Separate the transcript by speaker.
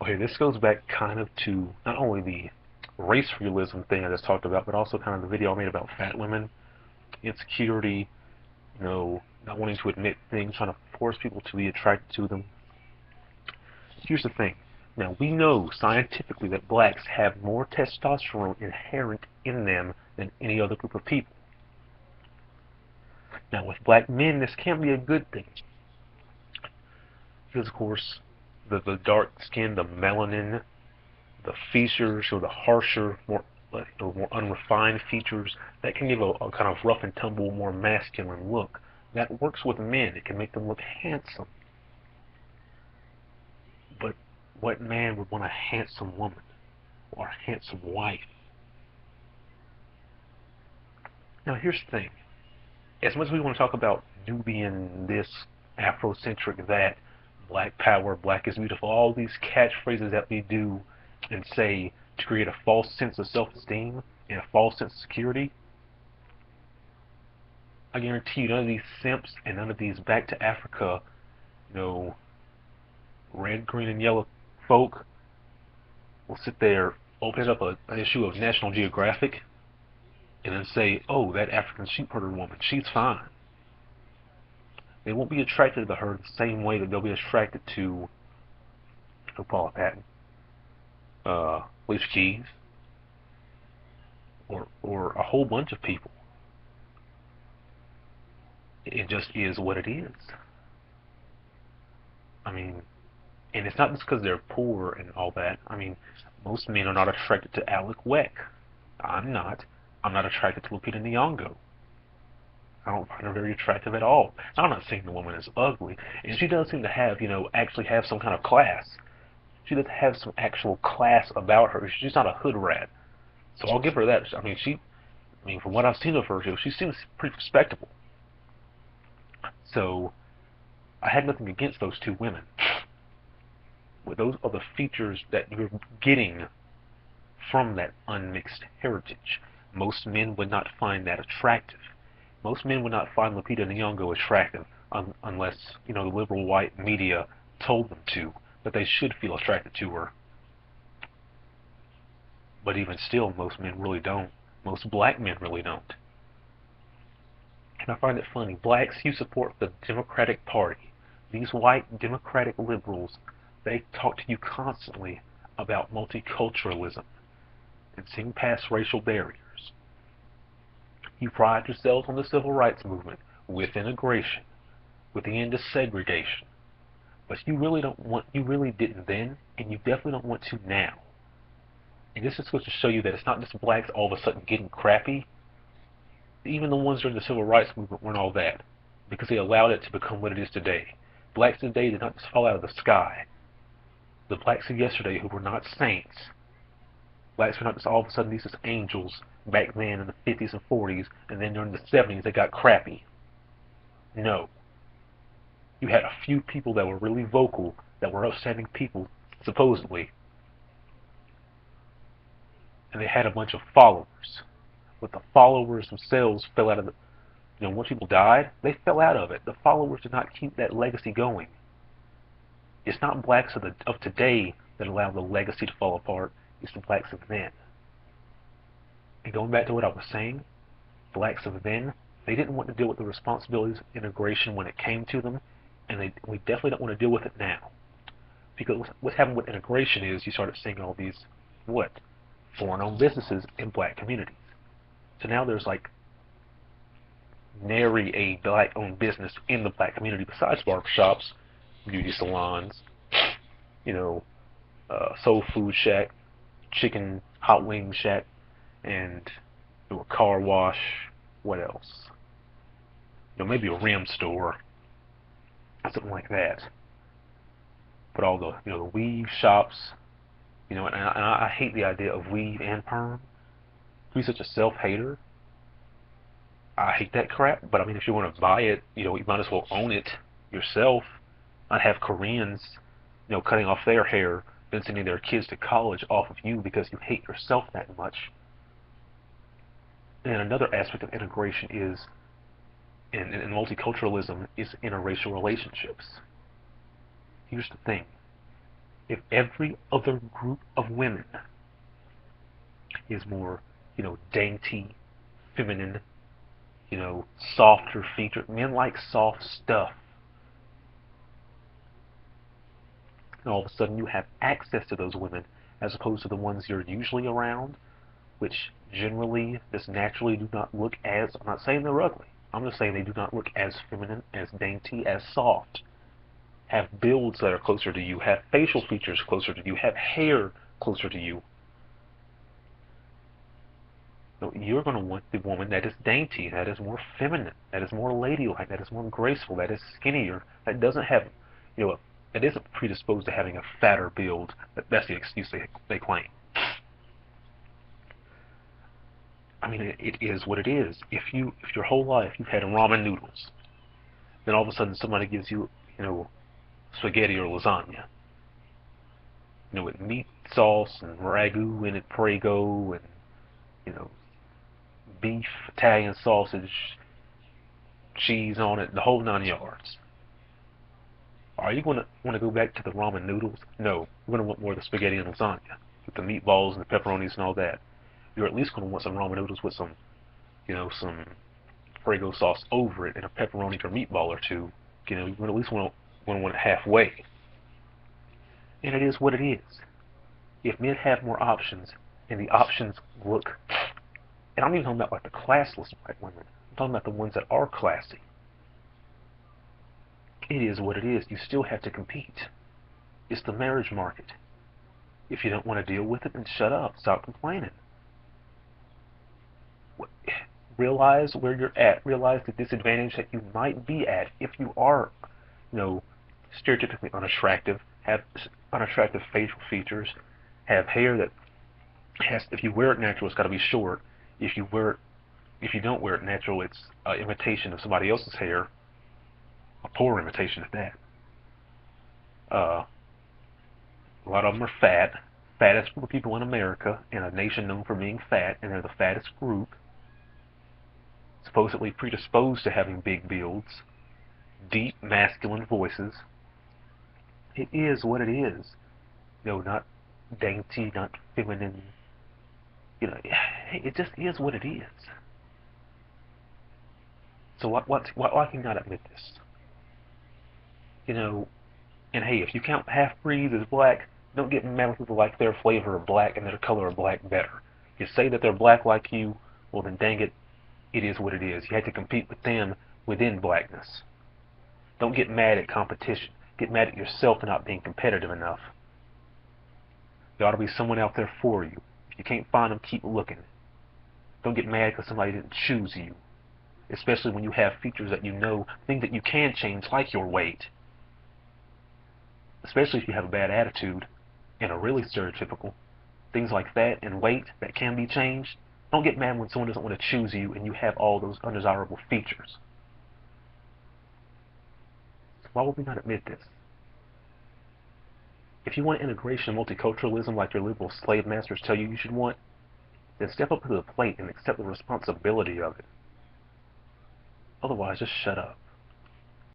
Speaker 1: Okay, this goes back kind of to not only the race realism thing I just talked about, but also kind of the video I made about fat women, insecurity, not wanting to admit things, trying to force people to be attracted to them. Here's the thing. Now, we know scientifically that blacks have more testosterone inherent in them than any other group of people. Now, with black men, this can't be a good thing. Because, of course, the dark skin, the melanin, the features, or the harsher, more unrefined features, that can give a kind of rough and tumble, more masculine look. That works with men. It can make them look handsome. But what man would want a handsome woman or a handsome wife? Now, here's the thing. As much as we want to talk about Nubian this, Afrocentric that, black power, black is beautiful, all these catchphrases that we do and say to create a false sense of self-esteem and a false sense of security, I guarantee you none of these simps and none of these back to Africa, red, green, and yellow folk will sit there, open up an issue of National Geographic, and then say, oh, that African sheep herder woman, she's fine. They won't be attracted to her the same way that they'll be attracted to Paula Patton, Alicia Keys, or a whole bunch of people. It just is what it is. I mean, and it's not just because they're poor and all that. I mean, most men are not attracted to Alec Weck. I'm not. I'm not attracted to Lupita Nyong'o. I don't find her very attractive at all. I'm not saying the woman is ugly, and she does seem to have, actually have some kind of class. She does have some actual class about her. She's not a hood rat, so I'll give her that. I mean, from what I've seen of her, she seems pretty respectable. So, I had nothing against those two women. But those are the features that you're getting from that unmixed heritage. Most men would not find that attractive. Most men would not find Lupita Nyong'o attractive unless, the liberal white media told them to, that they should feel attracted to her. But even still, most men really don't. Most black men really don't. And I find it funny. Blacks, you support the Democratic Party. These white Democratic liberals, they talk to you constantly about multiculturalism and seeing past racial barriers. You pride yourselves on the civil rights movement with integration, with the end of segregation. But you really didn't then, and you definitely don't want to now. And this is supposed to show you that it's not just blacks all of a sudden getting crappy. Even the ones during the civil rights movement weren't all that, because they allowed it to become what it is today. Blacks today did not just fall out of the sky. The blacks of yesterday who were not saints, blacks were not just all of a sudden these as angels back then in the 50s and 40s, and then during the 70s they got crappy. No. You had a few people that were really vocal, that were upstanding people, supposedly, and they had a bunch of followers. But the followers themselves fell out of the, once people died, they fell out of it. The followers did not keep that legacy going. It's not blacks of today that allow the legacy to fall apart. It's the blacks of then. And going back to what I was saying, blacks of then, they didn't want to deal with the responsibilities of integration when it came to them, and we definitely don't want to deal with it now. Because what happened with integration is you started seeing all these, foreign-owned businesses in black communities. So now there's like nary a black-owned business in the black community besides barbershops, beauty salons, soul food shack, chicken hot wing shack, and a car wash. What else? Maybe a rim store, something like that. But all the the weave shops, and I hate the idea of weave and perm. To be such a self-hater, I hate that crap. But I mean, if you want to buy it, you might as well own it yourself. Not have Koreans, cutting off their hair, then sending their kids to college off of you because you hate yourself that much. And another aspect of integration is, in multiculturalism, is interracial relationships. Here's the thing. If every other group of women is more, dainty, feminine, softer featured, men like soft stuff, and all of a sudden you have access to those women as opposed to the ones you're usually around, which generally just naturally do not look as, I'm not saying they're ugly, I'm just saying they do not look as feminine, as dainty, as soft, have builds that are closer to you, have facial features closer to you, have hair closer to you. So you're going to want the woman that is dainty, that is more feminine, that is more ladylike, that is more graceful, that is skinnier, that doesn't have, that isn't predisposed to having a fatter build. That's the excuse they claim. I mean, it is what it is. If your whole life you've had ramen noodles, then all of a sudden somebody gives you, spaghetti or lasagna, with meat sauce and ragu in it, prego, and beef, Italian sausage, cheese on it, the whole 9 yards. Are you going to want to go back to the ramen noodles? No, you're going to want more of the spaghetti and lasagna with the meatballs and the pepperonis and all that. You're at least going to want some ramen noodles with some, some Prego sauce over it and a pepperoni or meatball or two. You're going to at least want it halfway. And it is what it is. If men have more options, and the options look, and I'm even talking about like the classless white women, I'm talking about the ones that are classy. It is what it is. You still have to compete. It's the marriage market. If you don't want to deal with it, then shut up. Stop complaining. Realize where you're at. Realize the disadvantage that you might be at if you are, stereotypically unattractive, have unattractive facial features, have hair that has, if you wear it natural, it's got to be short. If you don't wear it natural, it's an imitation of somebody else's hair, a poor imitation at that. A lot of them are fat, fattest group of people in America, in a nation known for being fat, and they're the fattest group, supposedly predisposed to having big builds, deep masculine voices. It is what it is. Not dainty, not feminine. It just is what it is. So why can you not admit this? And hey, if you count half-breeds as black, don't get mad when people like their flavor of black and their color of black better. You say that they're black like you, well then dang it, it is what it is. You have to compete with them within blackness. Don't get mad at competition. Get mad at yourself for not being competitive enough. There ought to be someone out there for you. If you can't find them, keep looking. Don't get mad because somebody didn't choose you. Especially when you have features that things that you can change, like your weight. Especially if you have a bad attitude and are really stereotypical. Things like that and weight that can be changed. Don't get mad when someone doesn't want to choose you and you have all those undesirable features. So why would we not admit this? If you want integration and multiculturalism like your liberal slave masters tell you should want, then step up to the plate and accept the responsibility of it. Otherwise, just shut up.